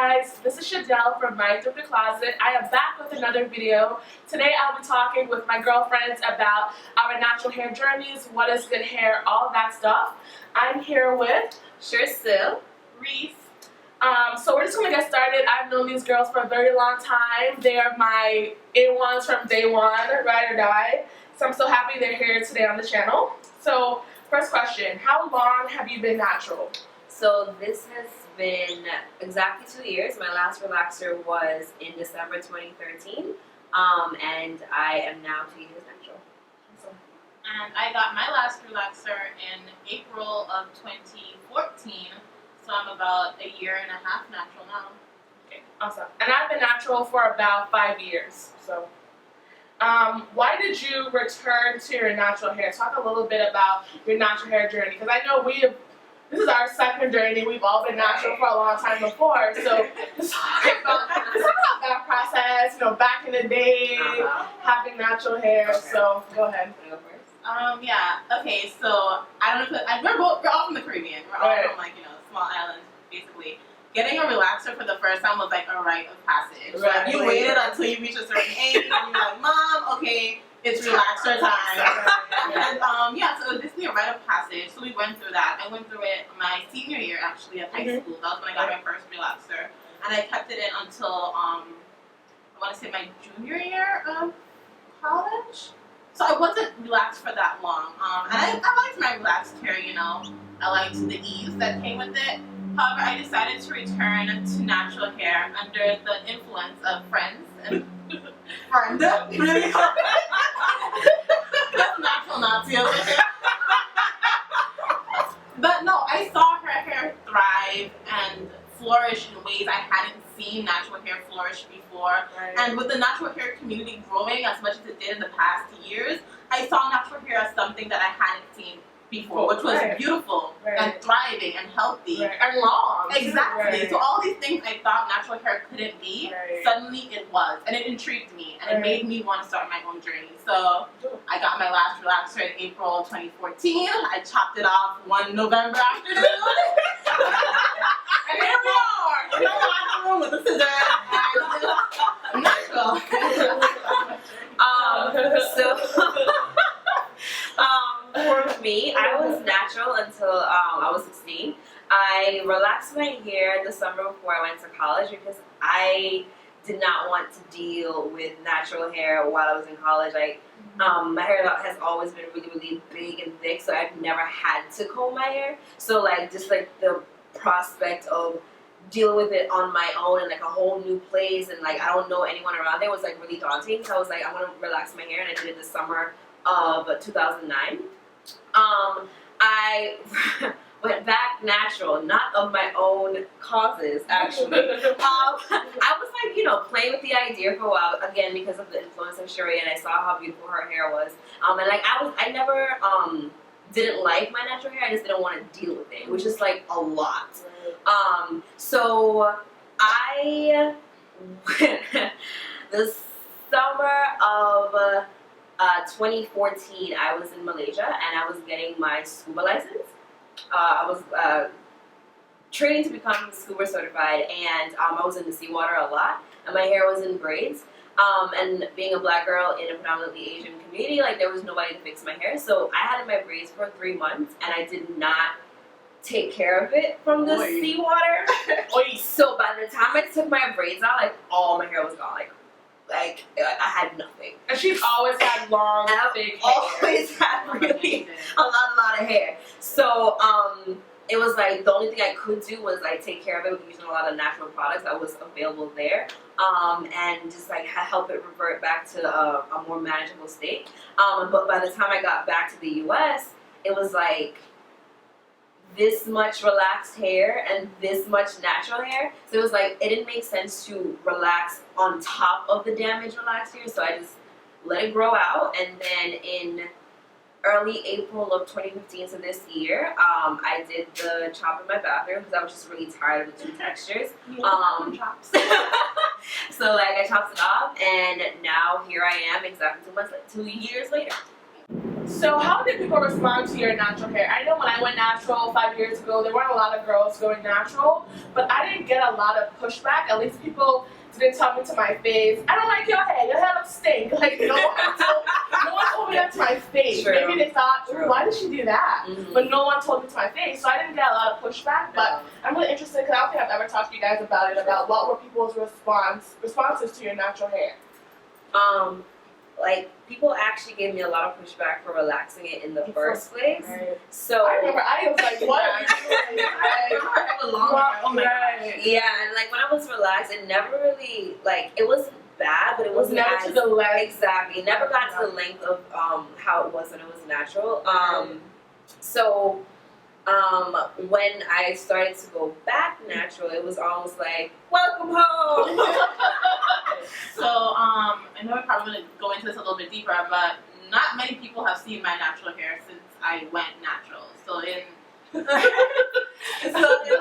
guys, this is Shadell from My Thrifted Closet. I am back with another video. Today I'll be talking with my girlfriends about our natural hair journeys, what is good hair, all that stuff. I'm here with Shersil, Reese. So we're just going to get started. I've known these girls for a very long time. They are my A1s from day one, ride or die. So I'm so happy they're here today on the channel. So first question, how long have you been natural? So this has been exactly 2 years. My last relaxer was in December 2013, and I am now 2 years natural. And I got my last relaxer in April of 2014, so I'm about a year and a half natural now. Okay, awesome. And I've been natural for about 5 years. So, why did you return to your natural hair? Talk a little bit about your natural hair journey, because I know this is our second journey. We've all been natural for a long time before, so just talk about that process. You know, back in the day, having natural hair. Okay. So go ahead. Go first. Yeah. Okay. So I don't know if we're all from the Caribbean. We're all from small islands, basically. Getting a relaxer for the first time was like a rite of passage. Right. Like, you waited until you reach a certain age, and you're like, Mom, okay, it's relaxer time. And so this is a rite of passage. So we went through that. I went through it my senior year actually of high school. That was when I got my first relaxer, and I kept it in until I want to say my junior year of college. So I wasn't relaxed for that long. And I liked my relaxed hair. I liked the ease that came with it. However, I decided to return to natural hair under the influence of friends and friend. Really? That's natural Nazi over there. But no, I saw her hair thrive and flourish in ways I hadn't seen natural hair flourish before. Right. And with the natural hair community growing as much as it did in the past years, I saw natural hair as something that I hadn't seen before, which was beautiful and thriving and healthy and long. Exactly. Right. So all these things I thought natural hair couldn't be, suddenly it was, and it intrigued me, and it made me want to start my own journey. So I got my last relaxer in April of 2014. I chopped it off one November afternoon, and here we are in the locker room with the scissors. And natural. For me, I was natural until I was 16. I relaxed my hair the summer before I went to college because I did not want to deal with natural hair while I was in college. My hair has always been really, really big and thick, so I've never had to comb my hair. So just the prospect of dealing with it on my own in a whole new place and I don't know anyone around there was really daunting. So I was like, I want to relax my hair, and I did it this summer of 2009. I went back natural, not of my own causes, actually. I was playing with the idea for a while, again, because of the influence of Sheree, and I saw how beautiful her hair was. I never didn't like my natural hair, I just didn't want to deal with it. It was just a lot. So I, the summer of 2014, I was in Malaysia and I was getting my scuba license. I was training to become scuba certified, and I was in the seawater a lot, and my hair was in braids. And being a black girl in a predominantly Asian community, there was nobody to fix my hair, so I had it in my braids for 3 months, and I did not take care of it from the seawater. So by the time I took my braids out, all my hair was gone. I had nothing. And she's always had long, thick hair. Always had really a lot of hair. So it was the only thing I could do was take care of it with using a lot of natural products that was available there, and just help it revert back to a more manageable state. But by the time I got back to the U.S., it was this much relaxed hair and this much natural hair, so it was it didn't make sense to relax on top of the damaged relaxed hair, so I just let it grow out. And then in early April of 2015, so this year, I did the chop in my bathroom because I was just really tired of the two textures. So I chopped it off, and now here I am exactly 2 years later. So how did people respond to your natural hair? I know when I went natural 5 years ago, there weren't a lot of girls going natural, but I didn't get a lot of pushback. At least people didn't tell me to my face, I don't like your hair looks stink. Like, no one told me that to my face. True. Maybe they thought, True. why did she do that? Mhm. But no one told me to my face, so I didn't get a lot of pushback. But I'm really interested because I don't think I've ever talked to you guys about it, about what were people's responses to your natural hair. Like, people actually gave me a lot of pushback for relaxing it in the first place. Right. So I remember I was like, what are you doing? I have a long hair. Oh my god. Right. yeah, and like when I was relaxed, it never really like it wasn't bad, but it It was wasn't never as to the legs. exactly. It never got to the length of how it was when it was natural. So when I started to go back natural, it was almost like welcome home. So, I know we're probably going to go into this a little bit deeper, but not many people have seen my natural hair since I went natural. So in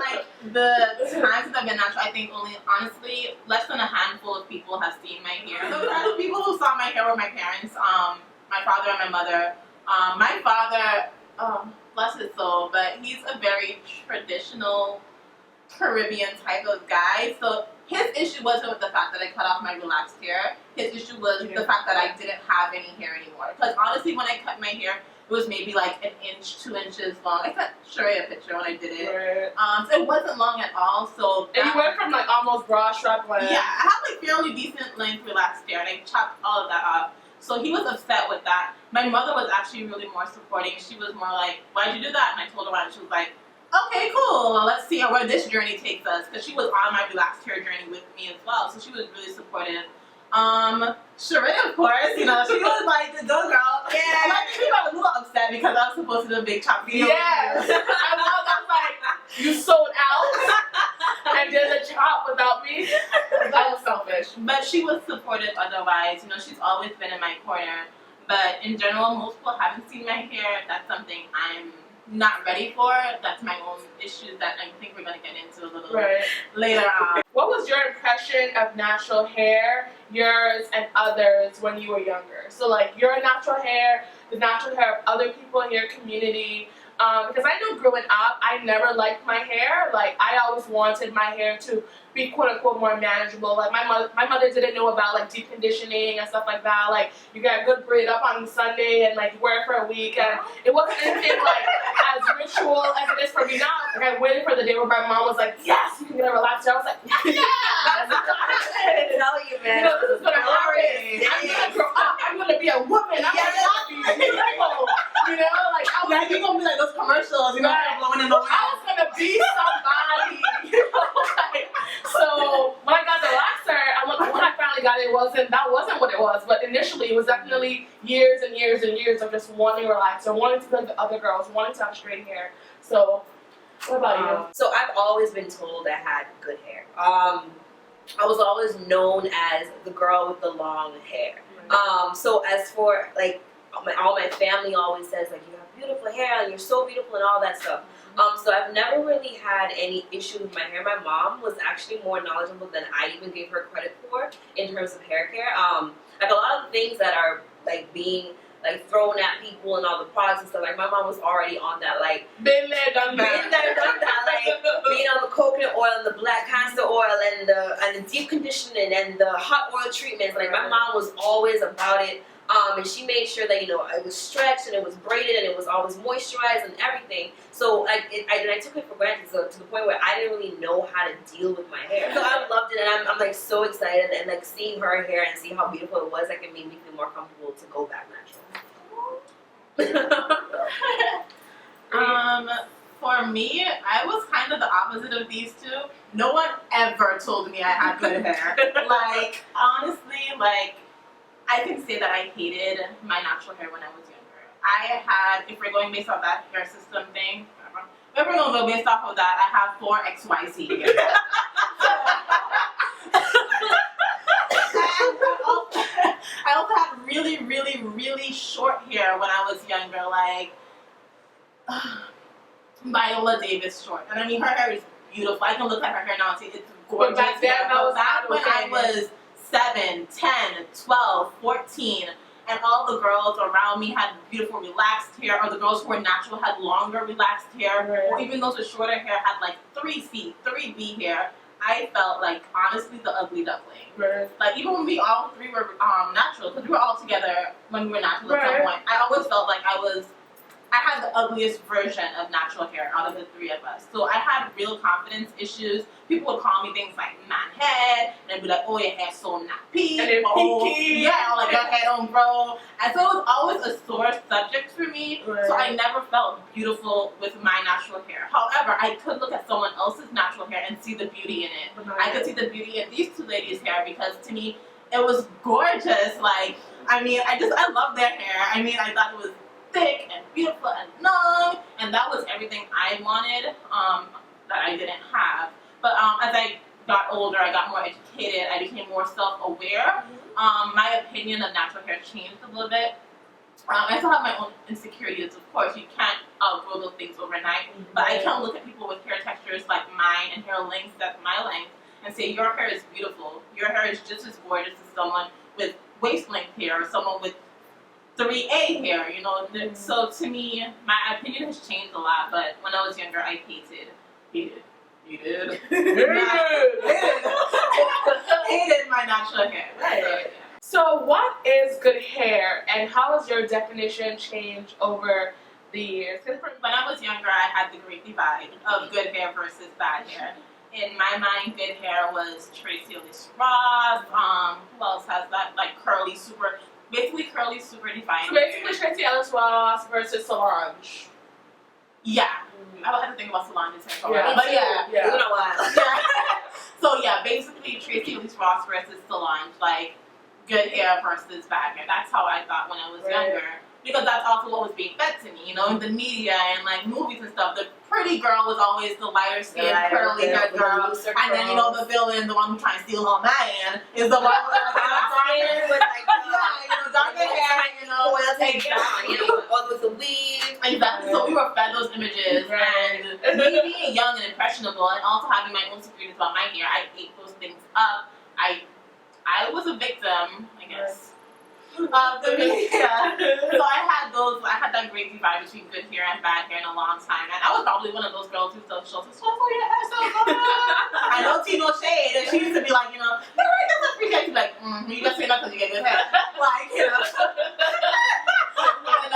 like the times since I've been natural, I think only honestly less than a handful of people have seen my hair. The people who saw my hair were my parents, my father and my mother. My father, bless his soul, but he's a very traditional Caribbean type of guy. So his issue wasn't with the fact that I cut off my relaxed hair. His issue was the fact that I didn't have any hair anymore. Because honestly, when I cut my hair, it was maybe like an inch, 2 inches long. I sent Sheree a picture when I did it. Right. So it wasn't long at all. So And you went from like almost bra strap length. yeah, I have like fairly decent length relaxed hair, and I chopped all of that off. So he was upset with that. My mother was actually really more supporting. She was more like, "Why'd you do that?" And I told her why. And she was like, "Okay, cool. Well, let's see where this journey takes us." Because she was on my relaxed hair journey with me as well, so she was really supportive. Sheree, of course, you know, she was like the go girl. Yeah. Like, she got a little upset because I was supposed to do a big chop video. Yes. I was like, you sold out and did a chop without me. That was selfish. But she was supportive otherwise. You know, she's always been in my corner. But in general, most people haven't seen my hair. That's something I'm not ready for. That's my own issues that I think we're going to get into a little later on. What was your impression of natural hair, yours and others, when you were younger? So like your natural hair, the natural hair of other people in your community. Because I know growing up, I never liked my hair. Like I always wanted my hair to be quote unquote more manageable. Like my mother didn't know about like deep conditioning and stuff like that. Like you get a good braid up on Sunday and like you wear it for a week, and it wasn't anything like as ritual as it is for me now. Like I waited for the day where my mom was like, "Yes, you can get a relaxer." I was like, "Yeah, I tell you, man. you know, this is gonna happen. I'm gonna grow up. I'm gonna be a woman. I'm gonna be beautiful." You know, like I was. Now you're gonna be like those commercials, you know, blowing in the wind. I was gonna be somebody. You know, like, so when I got the relaxer, when I finally got it, that wasn't what it was. But initially, it was definitely years and years and years of just wanting relaxer, wanting to be like the other girls, wanting to have straight hair. So, what about you? So I've always been told I had good hair. I was always known as the girl with the long hair. So as for like all my family always says like you have beautiful hair and you're so beautiful and all that stuff. So I've never really had any issue with my hair. My mom was actually more knowledgeable than I even gave her credit for in terms of hair care. Like a lot of the things that are like being like thrown at people and all the products and stuff, like my mom was already on that, like Been there, done that. been there, done that, like being on the coconut oil and the black castor oil and the deep conditioning and the hot oil treatments. Like my mom was always about it. And she made sure that, you know, it was stretched and it was braided and it was always moisturized and everything. So I took it for granted, so to the point where I didn't really know how to deal with my hair. So I loved it, and I'm like so excited, and like seeing her hair and see how beautiful it was, like it made me feel more comfortable to go back natural. For me, I was kind of the opposite of these two. No one ever told me I had good hair. Like, honestly, like, I can say that I hated my natural hair when I was younger. I had, if we're going based off that hair system thing, if we're going to go based off of that, I have 4 XYZ hair. I also had really, really, really short hair when I was younger, like Viola Davis short. And I mean, her hair is beautiful. I can look at her hair now and say it's gorgeous. But back then, back when I was 7, 10, 12, 14, and all the girls around me had beautiful relaxed hair, or the girls who were natural had longer relaxed hair, Right. or even those with shorter hair had like 3C, 3B hair. I felt like honestly the ugly duckling. Right. Like even when we all three were natural, because we were all together when we were natural at some Right. point, I always felt like I had the ugliest version of natural hair out of the three of us. So I had real confidence issues. People would call me things like man head, and they'd be like, oh, your hair's so nappy. And then oh, pinky. yeah, or like your hair don't grow. And so it was always a sore subject for me. Right. So I never felt beautiful with my natural hair. However, I could look at someone else's natural hair and see the beauty in it. I could see the beauty in these two ladies' hair because to me, it was gorgeous. Like, I mean, I love their hair. I mean, I thought it was thick and beautiful and long, and that was everything I wanted that I didn't have. But as I got older, I got more educated, I became more self-aware. My opinion of natural hair changed a little bit. I still have my own insecurities, of course. You can't outgrow those things overnight. But I can look at people with hair textures like mine and hair lengths that's my length and say, your hair is beautiful. Your hair is just as gorgeous as someone with waist-length hair or someone with 3A hair, you know. So to me, my opinion has changed a lot. But when I was younger, I hated my natural hair. Right. So, yeah. So, what is good hair, and how has your definition changed over the years? 'Cause When I was younger, I had the great divide of good hair versus bad hair. In my mind, good hair was Tracy Ellis Ross. Who else has that? Like curly, super defined. So basically, Tracy Ellis Ross versus Solange. Yeah, I would have to think about Solange's hair for a Yeah. while, but yeah. It's been a while. Yeah. So yeah, basically Tracy Ellis Ross versus Solange, like good hair versus bad hair. That's how I thought when I was Right. younger. Because that's also what was being fed to me, you know, in the media and like movies and stuff. The pretty girl was always the lighter skinned, curly haired girl. And then, you know, the villain, the one who's trying to steal her man, is the one with like, With like darker hair, you know. all with the weave. Exactly. So we were fed those images, Right. and me being young and impressionable, and also having my own insecurities about my hair, I ate those things up. I was a victim, I guess, of the media. So I had that great divide between good hair and bad hair in a long time, and I was probably one of those girls who still shows so your hair so good. I know Tino Shade, and she used to be like, you know, that's a pretty hair. She's like, you just say that because you get good hair, like, you know.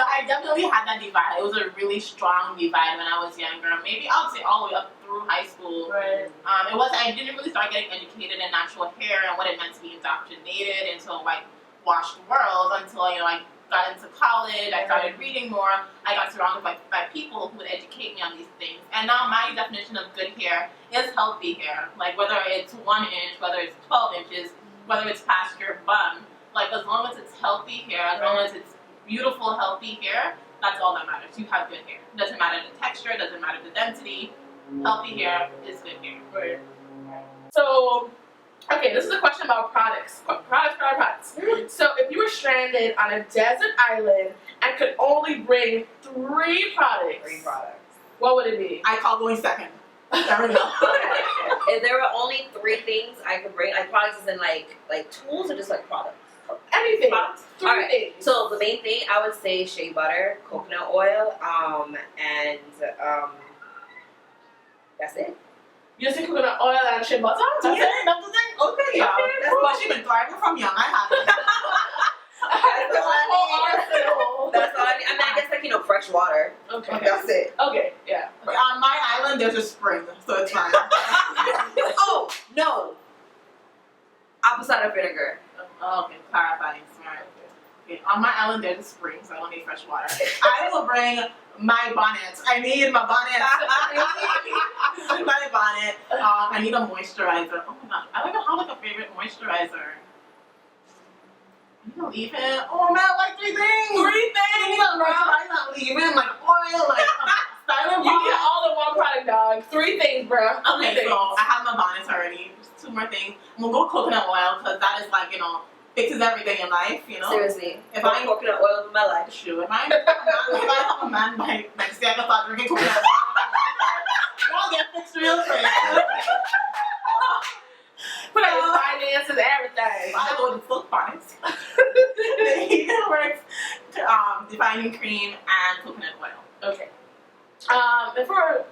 I definitely had that divide. It was a really strong divide when I was younger. Maybe I would say all the way up through high school. Right. I didn't really start getting educated in natural hair and what it meant to be indoctrinated until I watched the world, until, you know, I got into college, I started reading more, I got surrounded by people who would educate me on these things. And now my definition of good hair is healthy hair. Like whether it's 1 inch, whether it's 12 inches, whether it's past your bum, like as long as it's healthy hair, as long as it's beautiful, healthy hair, that's all that matters. You have good hair. It doesn't matter the texture, it doesn't matter the density. Healthy hair is good hair. Right. So, okay, this is a question about products. Products. So, if you were stranded on a desert island and could only bring 3 products, what would it be? I call going second. There we go. If there were only 3 things I could bring, like products, as in like tools or just like products. Anything. Products. 3 Alright. things. So the main thing I would say shea butter, coconut oil, and that's it. You just think coconut oil and shea butter? That's Yeah, it? that's the thing. Okay, yeah. Okay, That's cool. why she been thriving from young. I have it. That's the whole arsenal. That's all I need. I mean, I guess like, you know, fresh water. Okay. That's it. Okay, yeah. On my island, there's a spring, so it's fine. Oh, no. Apple cider vinegar. Oh, okay, clarifying, smart. Okay. On my island, there's a spring, so I don't need fresh water. I will bring my bonnet. I need my bonnet. I need my bonnet. I need a moisturizer. Oh my gosh, I don't even have like a favorite moisturizer. You don't even. Oh man, like 3 things. 3 things, You know, moisturizer, I'm leaving like oil, like styling. You get all in one product, dog. 3 things, bro. 3 Okay, things. so I have my bonnets already. Just 2 more things. I'm gonna go with coconut oil because that is like, you know, fixes everything in life, you know. Seriously. If If I I- coconut oil in my life. Shoot, if I have a man by next day, I can start drinking coconut oil. Y'all get fixed real quick. Put out your finances, everything. Dang. I go with Silk Phonics. They works defining cream and coconut oil. Okay. And for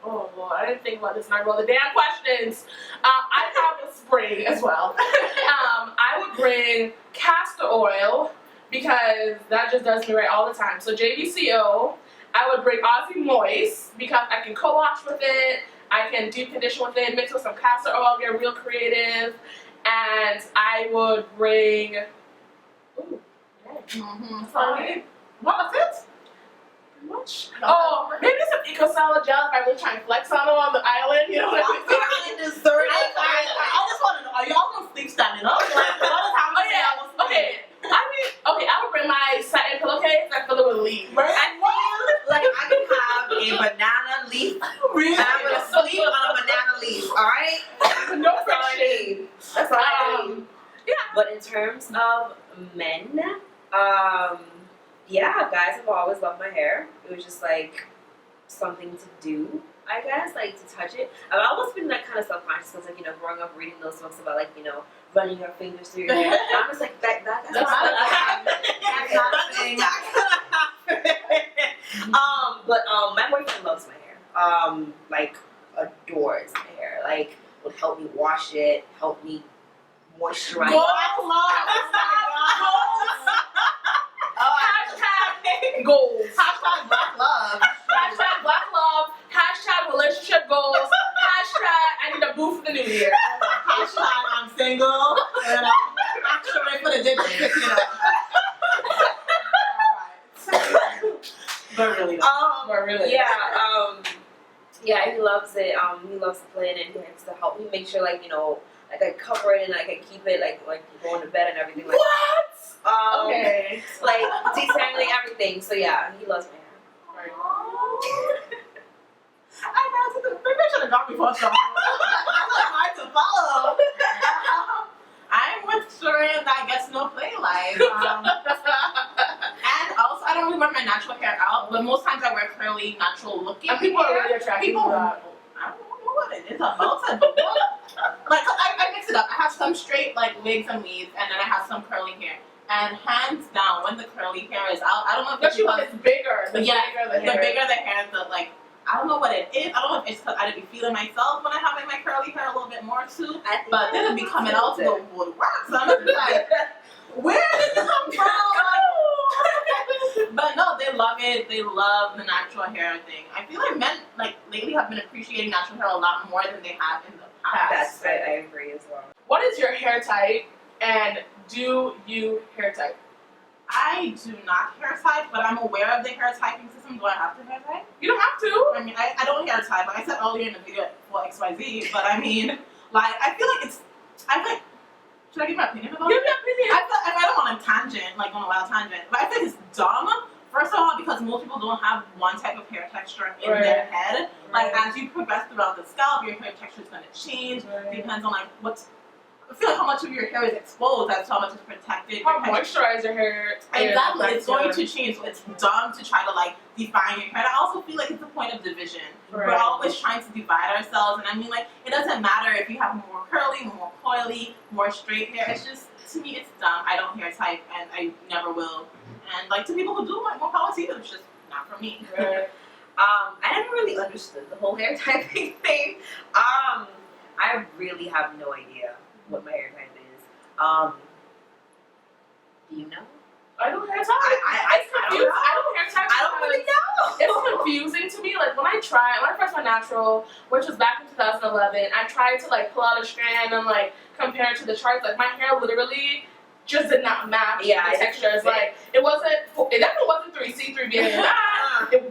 I didn't think about this and I wrote the damn questions. I have a spray as well. I would bring castor oil because that just does me right all the time. So JVCO. I would bring Aussie Moist because I can co-wash with it. I can deep condition with it, mix with some castor oil, get real creative. And I would bring. Ooh, dang. That's all I need. What was it? Much? Oh, maybe some Eco Salad gel if I really try and flex on them on the island, you know what I mean? I just want to know, are y'all gonna sleep standing up? Like, what is happening? Okay, I would bring my satin pillowcase and fill it with leaves. I feel like I can have a banana leaf. Really? I'm gonna sleep on a banana leaf, alright? No That's all I friction. need. That's all I need. Yeah. But in terms of men, yeah, guys have always loved my hair. It was just like something to do, I guess, like to touch it. I've always been like kind of self-conscious because, like, you know, growing up reading those books about, like, you know, running your fingers through your hair. And I'm just like, that's not That's not a thing. But my boyfriend loves my hair. Like adores my hair. Like would help me wash it, help me moisturize. Hashtag goals. Hashtag black love. Hashtag black love. Hashtag relationship goals. Hashtag I need a boo for the new year. Hashtag I'm single. And actually for the digits picking up. But really, But really. Yeah, he loves it. He loves to play in it. He likes to help me make sure, like, you know, like I cover it and I can keep it like going to bed and everything like What? that. Okay. Like detangling everything. So yeah, he loves my hair. I know, maybe I should have gone before something. That's hard to follow. I'm with Sharon that gets no play life. And also, I don't really wear my natural hair out, but most times I wear curly, natural looking And people are hair. really attracted People, to that. I don't know what it is about it, but like I mix it up. I have some straight like wigs and weaves, and then I have some curly hair. And hands down, when the curly hair is out, I don't know if it's Especially when because it's bigger. The Yeah, bigger the hair. the bigger the hair, the like. I don't know what it is. I don't know if it's because I didn't be feeling myself when I have like, my curly hair a little bit more too. But then it'd be coming out to the woodwork. So I'm just like, where did this come from? But no, they love it. They love the natural hair thing. I feel like men like lately have been appreciating natural hair a lot more than they have in the past. I agree as well. What is your hair type and do you hair type? I do not hair type, but I'm aware of the hair typing system. Do I have to hair type? You don't have to. I mean, I don't hair type. Like I said earlier in the video for XYZ, but I mean, like, I feel like I like, should I give my opinion about Give it? me an opinion. I don't want a tangent, like on a wild tangent, but I think it's dumb. First of all, because most people don't have one type of hair texture in their head. Like, as you progress throughout the scalp, your hair texture is going to change. Depends on, like, I feel like how much of your hair is exposed as to how much is protected. How moisturize your hair. Exactly, it's going to change. So it's dumb to try to like define your hair. I also feel like it's a point of division. Right. We're always trying to divide ourselves, and I mean, like, it doesn't matter if you have more curly, more coily, more straight hair. It's just, to me, it's dumb. I don't hair type, and I never will. And like to people who do, like, more power to you. It's just not for me. Right. I never really understood the whole hair typing thing. I really have no idea what my hair type is. Do you know? I don't hair type. I It's don't confusing. know. I don't hair type. I don't really know. It's confusing to me. Like when I first went natural, which was back in 2011, I tried to like pull out a strand and like compare it to the charts. Like my hair literally just did not match Yeah, the it textures. didn't fit. Like it definitely wasn't 3C, 3B, and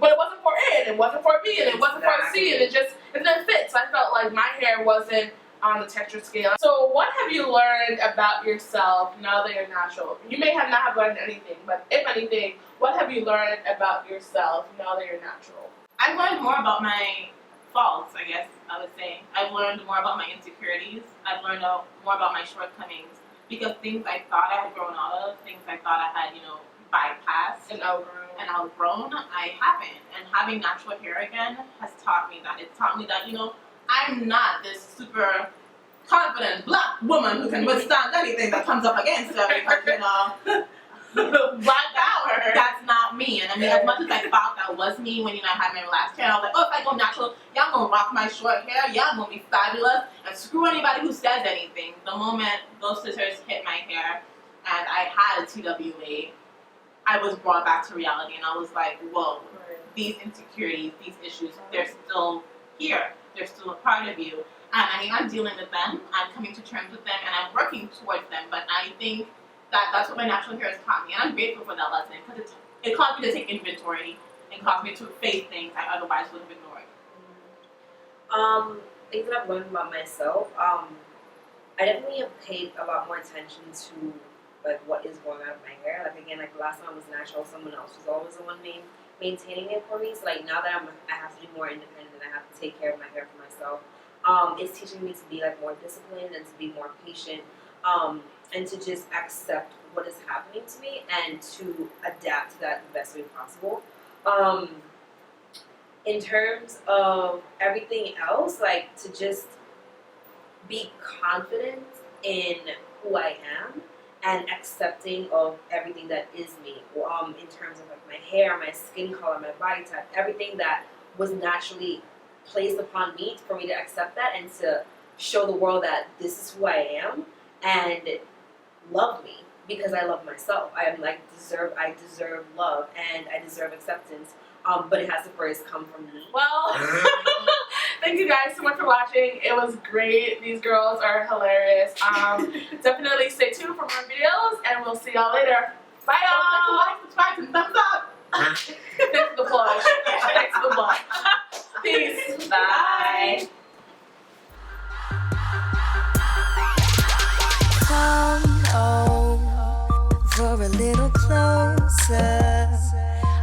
but it wasn't for A, and it wasn't for B, and it wasn't for C, and it didn't fit. So I felt like my hair wasn't on the texture scale. So what have you learned about yourself now that you're natural? You may not have learned anything, but if anything, what have you learned about yourself now that you're natural? I've learned more about my faults, I guess I would say. I've learned more about my insecurities. I've learned more about my shortcomings. Because things I thought I had grown out of, things I thought I had, bypassed And outgrown. I haven't. And having natural hair again has taught me that. It's taught me that, I'm not this super confident black woman who can withstand anything that comes up against her because, you know, Black power. that's not me. And I mean, as much as I thought that was me when, you know, I had my relaxed hair, I was like, oh, if I go natural, yeah, I'm gonna rock my short hair, yeah, I'm gonna be fabulous, and screw anybody who says anything. The moment those scissors hit my hair and I had a TWA, I was brought back to reality, and I was like, whoa, these insecurities, these issues, they're still here. They're still a part of you. And I mean, I'm dealing with them, I'm coming to terms with them, and I'm working towards them, but I think that's what my natural hair has taught me, and I'm grateful for that lesson, because it caused me to take inventory, and caused me to face things I otherwise would have ignored. Things that I've learned about myself, I definitely have paid a lot more attention to like what is going on with my hair. Like again, like the last time I was natural, someone else was always the one maintaining it for me. So like now that I have to be more independent and I have to take care of my hair for myself, it's teaching me to be like more disciplined and to be more patient, and to just accept what is happening to me and to adapt to that the best way possible. In terms of everything else, like to just be confident in who I am and accepting of everything that is me. In terms of like my hair, my skin color, my body type, everything that was naturally placed upon me for me to accept that and to show the world that this is who I am and love me because I love myself. I deserve love and I deserve acceptance. But it has to first come from me. Well, thank you guys so much for watching. It was great. These girls are hilarious. Definitely stay tuned for more videos, and we'll see y'all later. Bye, y'all. Like, subscribe, and thumbs up. Thanks for the plug. Thanks for the plug. Peace. Bye. Come over a little closer.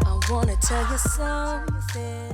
I wanna tell you something.